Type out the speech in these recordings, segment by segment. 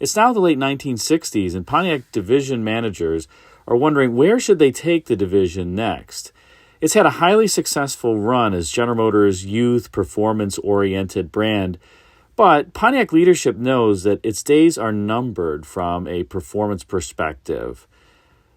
It's now the late 1960s, and Pontiac division managers are wondering where should they take the division next. It's had a highly successful run as General Motors' youth, performance-oriented brand, but Pontiac leadership knows that its days are numbered from a performance perspective.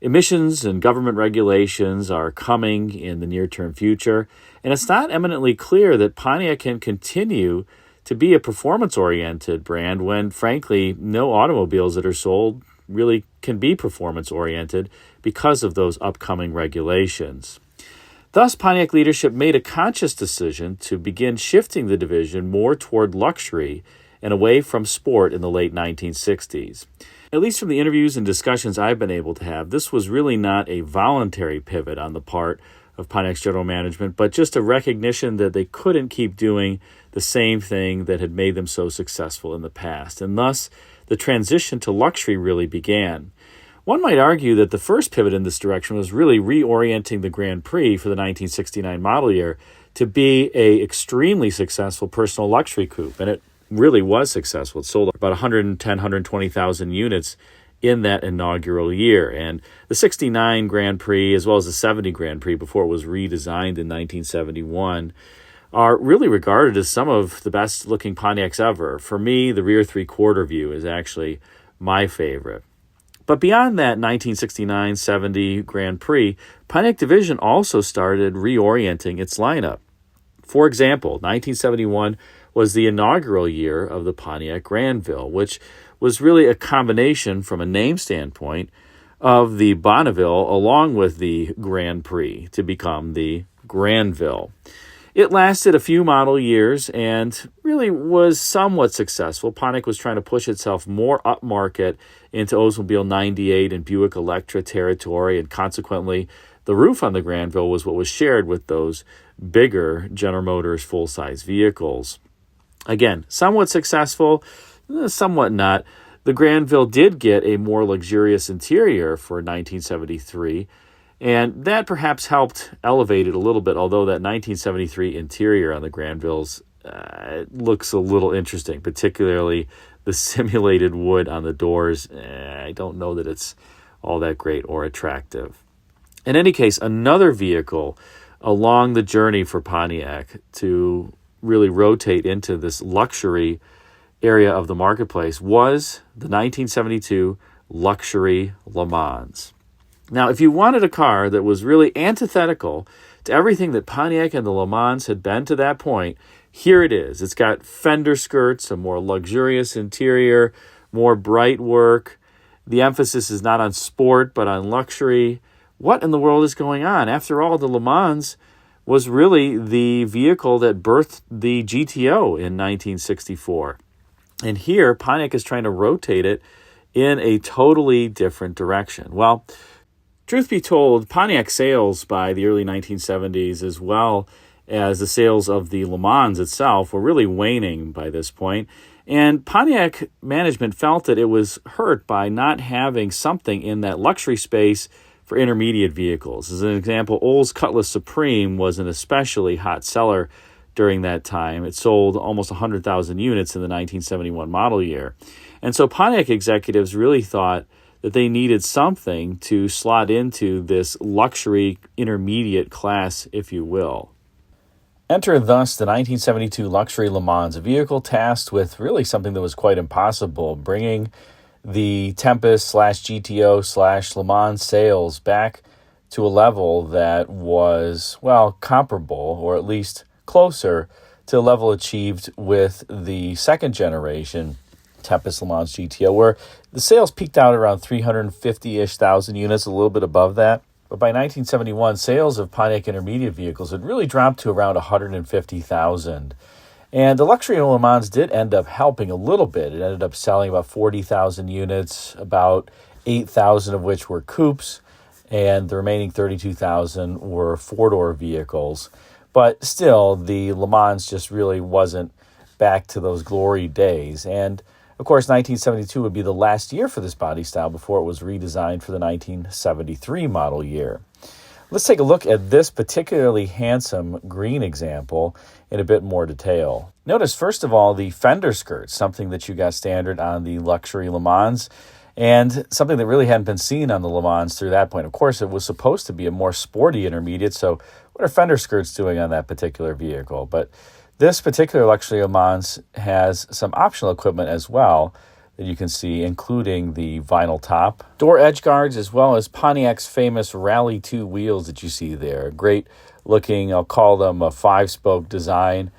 Emissions and government regulations are coming in the near-term future, and it's not eminently clear that Pontiac can continue to be a performance-oriented brand when, frankly, no automobiles that are sold really can be performance-oriented because of those upcoming regulations. Thus, Pontiac leadership made a conscious decision to begin shifting the division more toward luxury and away from sport in the late 1960s. At least from the interviews and discussions I've been able to have, this was really not a voluntary pivot on the part of Pontiac's general management, but just a recognition that they couldn't keep doing the same thing that had made them so successful in the past. And thus, the transition to luxury really began. One might argue that the first pivot in this direction was really reorienting the Grand Prix for the 1969 model year to be an extremely successful personal luxury coupe, and it really was successful. It sold about 110,000, 120,000 units in that inaugural year. And the 69 Grand Prix, as well as the 70 Grand Prix before it was redesigned in 1971, are really regarded as some of the best-looking Pontiacs ever. For me, the rear three-quarter view is actually my favorite. But beyond that 1969-70 Grand Prix, Pontiac division also started reorienting its lineup. For example, 1971 was the inaugural year of the Pontiac Granville, which was really a combination from a name standpoint of the Bonneville along with the Grand Prix to become the Granville. It lasted a few model years and really was somewhat successful. Pontiac was trying to push itself more upmarket into Oldsmobile 98 and Buick Electra territory, and consequently, the roof on the Granville was what was shared with those bigger General Motors full-size vehicles. Again, somewhat successful, somewhat not. The Granville did get a more luxurious interior for 1973, and that perhaps helped elevate it a little bit, although that 1973 interior on the Granvilles looks a little interesting, particularly the simulated wood on the doors. I don't know that it's all that great or attractive. In any case, another vehicle along the journey for Pontiac to really rotate into this luxury area of the marketplace was the 1972 Luxury Lemans. Now, if you wanted a car that was really antithetical to everything that Pontiac and the Lemans had been to that point, here it is. It's got fender skirts, a more luxurious interior, more bright work. The emphasis is not on sport, but on luxury. What in the world is going on? After all, the Lemans was really the vehicle that birthed the GTO in 1964. And here, Pontiac is trying to rotate it in a totally different direction. Well, truth be told, Pontiac sales by the early 1970s, as well as the sales of the Le Mans itself, were really waning by this point. And Pontiac management felt that it was hurt by not having something in that luxury space for intermediate vehicles. As an example, Olds Cutlass Supreme was an especially hot seller during that time. It sold almost 100,000 units in the 1971 model year. And so Pontiac executives really thought that they needed something to slot into this luxury intermediate class, if you will. Enter thus the 1972 Luxury Lemans, a vehicle tasked with really something that was quite impossible, bringing the Tempest/GTO/Le Mans sales back to a level that was, well, comparable, or at least closer to the level achieved with the second generation Tempest Le Mans GTO, where the sales peaked out around 350-ish thousand units, a little bit above that. But by 1971, sales of Pontiac intermediate vehicles had really dropped to around 150,000. And the Luxury Le Mans did end up helping a little bit. It ended up selling about 40,000 units, about 8,000 of which were coupes, and the remaining 32,000 were four-door vehicles. But still, the Le Mans just really wasn't back to those glory days. And of course, 1972 would be the last year for this body style before it was redesigned for the 1973 model year. Let's take a look at this particularly handsome green example in a bit more detail. Notice, first of all, the fender skirts, something that you got standard on the Luxury Lemans, and something that really hadn't been seen on the Le Mans through that point. Of course, it was supposed to be a more sporty intermediate, so what are fender skirts doing on that particular vehicle? But this particular Luxury Le Mans has some optional equipment as well that you can see, including the vinyl top, door edge guards, as well as Pontiac's famous Rally 2 wheels that you see there. Great looking, I'll call them a 5-spoke design,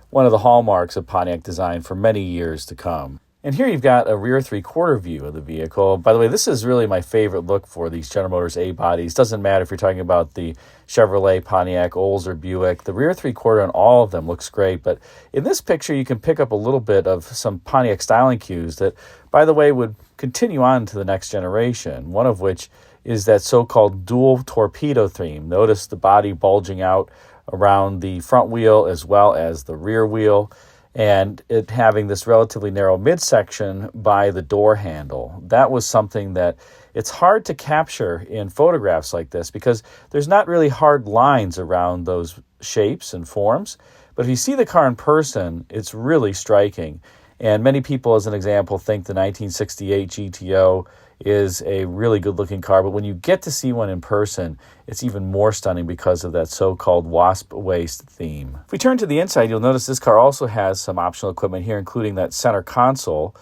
one of the hallmarks of Pontiac design for many years to come. And here you've got a rear 3/4 view of the vehicle. By the way, this is really my favorite look for these General Motors A-bodies. Doesn't matter if you're talking about the Chevrolet, Pontiac, Olds, or Buick. The rear 3/4 on all of them looks great. But in this picture, you can pick up a little bit of some Pontiac styling cues that, by the way, would continue on to the next generation. One of which is that so-called dual torpedo theme. Notice the body bulging out around the front wheel as well as the rear wheel, and it having this relatively narrow midsection by the door handle. That was something that it's hard to capture in photographs like this because there's not really hard lines around those shapes and forms. But if you see the car in person, it's really striking. And many people, as an example, think the 1968 GTO is a really good-looking car, but when you get to see one in person, it's even more stunning because of that so-called wasp waist theme. If we turn to the inside, you'll notice this car also has some optional equipment here, including that center console,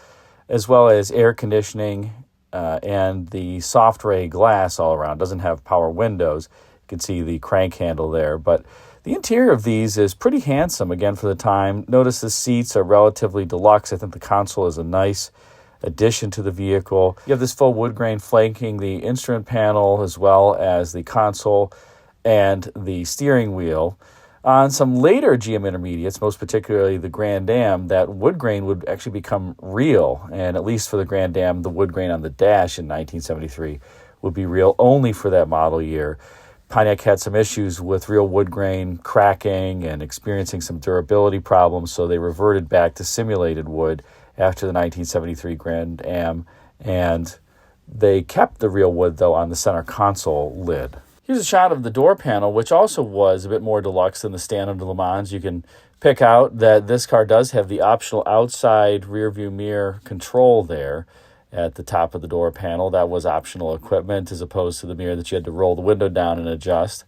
as well as air conditioning and the soft ray glass all around. It doesn't have power windows. You can see the crank handle there, but the interior of these is pretty handsome, again, for the time. Notice the seats are relatively deluxe. I think the console is a nice addition to the vehicle. You have this full wood grain flanking the instrument panel as well as the console and the steering wheel. On some later GM intermediates, most particularly the Grand Am, that wood grain would actually become real. And at least for the Grand Am, the wood grain on the dash in 1973 would be real only for that model year. Pontiac had some issues with real wood grain cracking and experiencing some durability problems, so they reverted back to simulated wood after the 1973 Grand Am, and they kept the real wood, though, on the center console lid. Here's a shot of the door panel, which also was a bit more deluxe than the standard Le Mans. You can pick out that this car does have the optional outside rear view mirror control there at the top of the door panel. That was optional equipment as opposed to the mirror that you had to roll the window down and adjust.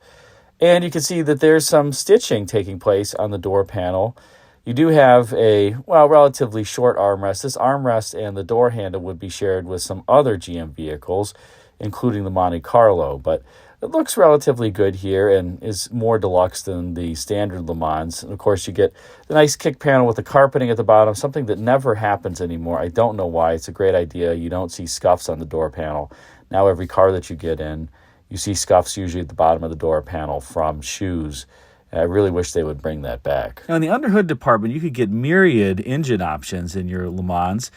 And you can see that there's some stitching taking place on the door panel. You do have a, relatively short armrest. This armrest and the door handle would be shared with some other GM vehicles, including the Monte Carlo. But it looks relatively good here and is more deluxe than the standard Le Mans. And of course, you get the nice kick panel with the carpeting at the bottom, something that never happens anymore. I don't know why. It's a great idea. You don't see scuffs on the door panel. Now every car that you get in, you see scuffs usually at the bottom of the door panel from shoes. I really wish they would bring that back. Now, in the underhood department, you could get myriad engine options in your Le Mans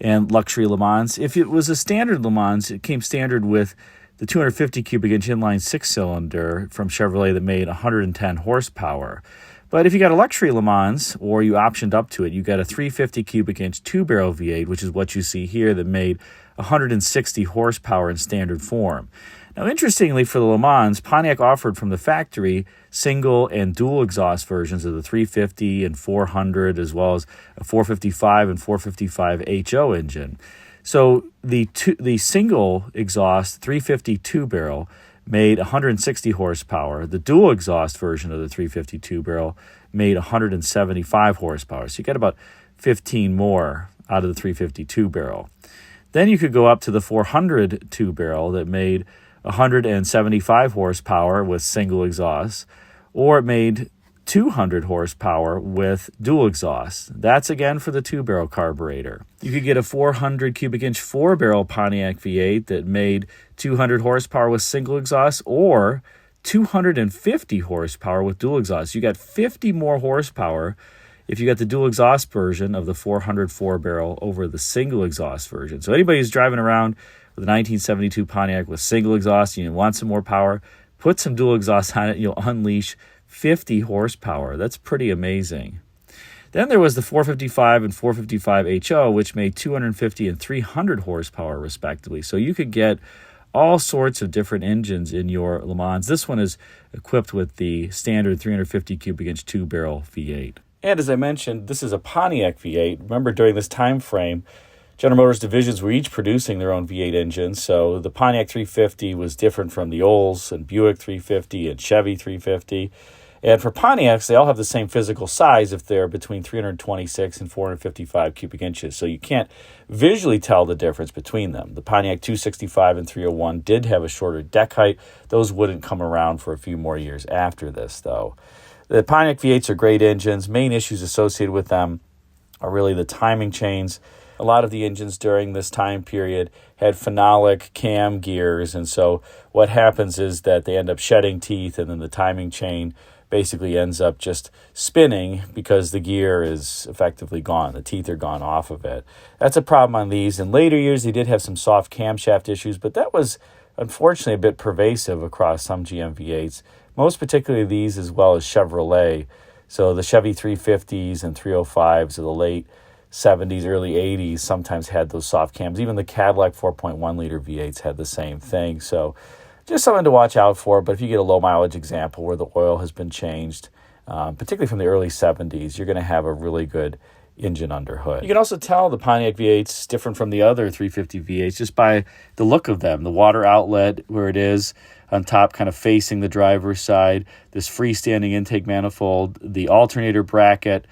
and Luxury Le Mans. If it was a standard Le Mans, it came standard with the 250 cubic inch inline 6-cylinder from Chevrolet that made 110 horsepower. But if you got a Luxury Le Mans, or you optioned up to it, you got a 350 cubic inch 2-barrel V8, which is what you see here, that made 160 horsepower in standard form. Now, interestingly, for the Le Mans, Pontiac offered from the factory single and dual exhaust versions of the 350 and 400, as well as a 455 and 455 HO engine. So the single exhaust 350 2-barrel made 160 horsepower. The dual exhaust version of the 350 2-barrel made 175 horsepower. So you get about 15 more out of the 350 2-barrel. Then you could go up to the 400 2-barrel that made 175 horsepower with single exhaust, or it made 200 horsepower with dual exhaust. That's again for the 2-barrel carburetor. You could get a 400 cubic inch 4-barrel Pontiac V8 that made 200 horsepower with single exhaust, or 250 horsepower with dual exhaust. You got 50 more horsepower if you got the dual exhaust version of the 400 4-barrel over the single exhaust version. So anybody who's driving around with a 1972 Pontiac with single exhaust and you want some more power, put some dual exhaust on it, and you'll unleash 50 horsepower. That's pretty amazing. Then there was the 455 and 455 HO, which made 250 and 300 horsepower respectively. So you could get all sorts of different engines in your Le Mans. This one is equipped with the standard 350 cubic inch 2-barrel V8. And as I mentioned, this is a Pontiac V8. Remember, during this time frame, General Motors divisions were each producing their own V8 engines. So the Pontiac 350 was different from the Olds and Buick 350 and Chevy 350. And for Pontiacs, they all have the same physical size if they're between 326 and 455 cubic inches. So you can't visually tell the difference between them. The Pontiac 265 and 301 did have a shorter deck height. Those wouldn't come around for a few more years after this, though. The Pontiac V8s are great engines. Main issues associated with them are really the timing chains. A lot of the engines during this time period had phenolic cam gears, and so what happens is that they end up shedding teeth, and then the timing chain basically ends up just spinning because the gear is effectively gone. The teeth are gone off of it. That's a problem on these. In later years, they did have some soft camshaft issues, but that was unfortunately a bit pervasive across some GM V8s, most particularly these as well as Chevrolet. So the Chevy 350s and 305s of the late 70s, early 80s sometimes had those soft cams. Even the Cadillac 4.1-liter V8s had the same thing. So just something to watch out for. But if you get a low-mileage example where the oil has been changed, particularly from the early 70s, you're going to have a really good engine under hood. You can also tell the Pontiac V8's different from the other 350 V8s just by the look of them. The water outlet where it is on top, kind of facing the driver's side, this freestanding intake manifold, the alternator bracket,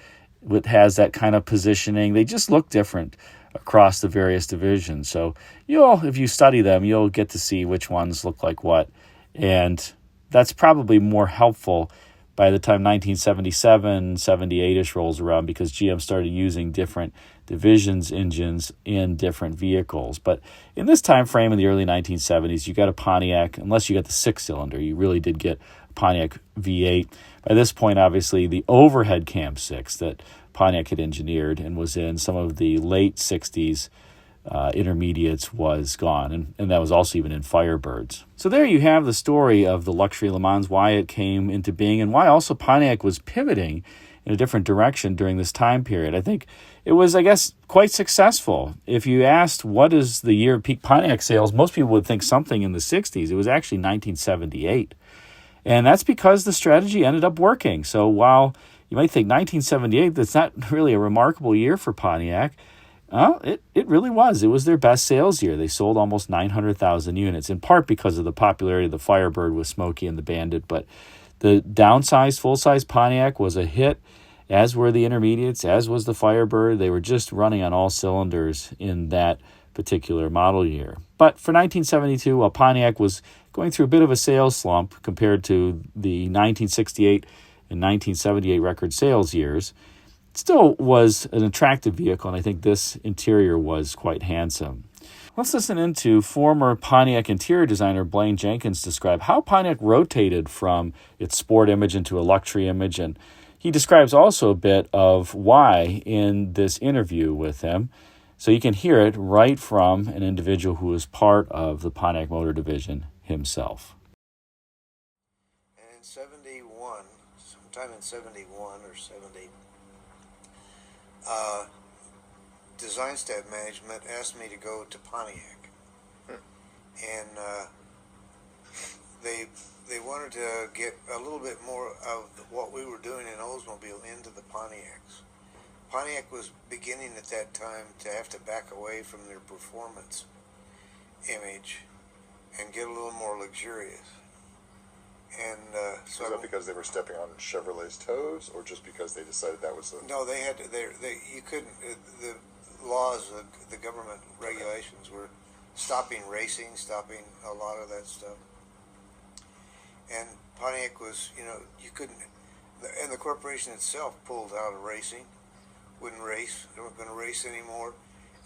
it has that kind of positioning. They just look different across the various divisions. So if you study them, you'll get to see which ones look like what. And that's probably more helpful by the time 1977, 78-ish rolls around, because GM started using different divisions engines in different vehicles. But in this time frame in the early 1970s, you got a Pontiac, unless you got the six-cylinder, you really did get a Pontiac V8. By this point, obviously, the overhead cam 6 that Pontiac had engineered and was in some of the late 60s intermediates was gone, and that was also even in Firebirds. So there you have the story of the Luxury Le Mans, why it came into being, and why also Pontiac was pivoting in a different direction during this time period. I think it was, quite successful. If you asked what is the year of peak Pontiac sales, most people would think something in the 60s. It was actually 1978. And that's because the strategy ended up working. So while you might think 1978, that's not really a remarkable year for Pontiac, it really was. It was their best sales year. They sold almost 900,000 units, in part because of the popularity of the Firebird with Smokey and the Bandit. But the downsized, full-size Pontiac was a hit, as were the intermediates, as was the Firebird. They were just running on all cylinders in that particular model year. But for 1972, while Pontiac was going through a bit of a sales slump compared to the 1968 and 1978 record sales years, it still was an attractive vehicle, and I think this interior was quite handsome. Let's listen into former Pontiac interior designer Blaine Jenkins describe how Pontiac rotated from its sport image into a luxury image, and he describes also a bit of why in this interview with him. So you can hear it right from an individual who was part of the Pontiac Motor Division himself. And in 71, sometime in 71 or 70, design staff management asked me to go to Pontiac. And they wanted to get a little bit more of what we were doing in Oldsmobile into the Pontiacs. Pontiac was beginning at that time to have to back away from their performance image and get a little more luxurious. And so was that because they were stepping on Chevrolet's toes, or just because they decided that was no? They had to. You couldn't. The laws, the government regulations were stopping racing, stopping a lot of that stuff. And Pontiac was, you couldn't. And the corporation itself pulled out of racing. Wouldn't race. They weren't going to race anymore,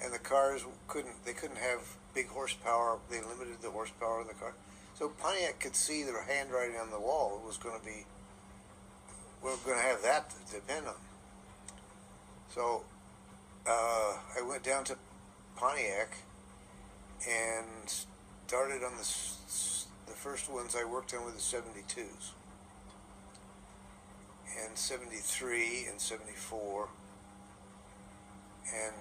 and the cars couldn't have big horsepower. They limited the horsepower of the car. So Pontiac could see their handwriting on the wall. It was going to be, we're going to have that to depend on. So I went down to Pontiac and started on the first ones I worked on with the 72s, and 73 and 74. And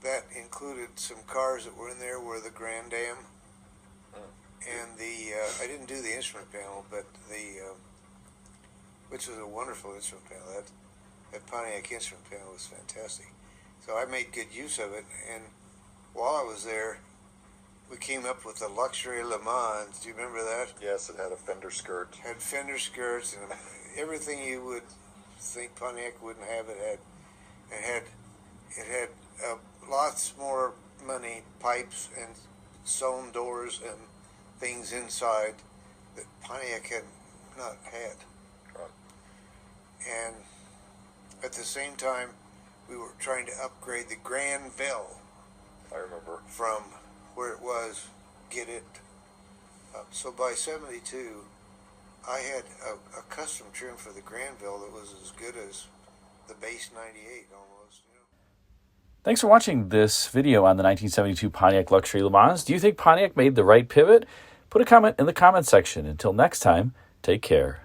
that included some cars that were in there were the Grand Am and the I didn't do the instrument panel, but which was a wonderful instrument panel. That Pontiac instrument panel was fantastic. So I made good use of it, and while I was there, we came up with the Luxury Lemans. Do you remember that? Yes, it had a fender skirt. Had fender skirts and everything you would think Pontiac wouldn't have. It had lots more money, pipes and sewn doors and things inside that Pontiac had not had. Right. And at the same time, we were trying to upgrade the Granville I remember. from where it was, get it up. So by 72, I had a custom trim for the Granville that was as good as the base 98 almost. You know? Thanks for watching this video on the 1972 Pontiac Luxury Le Mans. Do you think Pontiac made the right pivot? Put a comment in the comment section. Until next time, take care.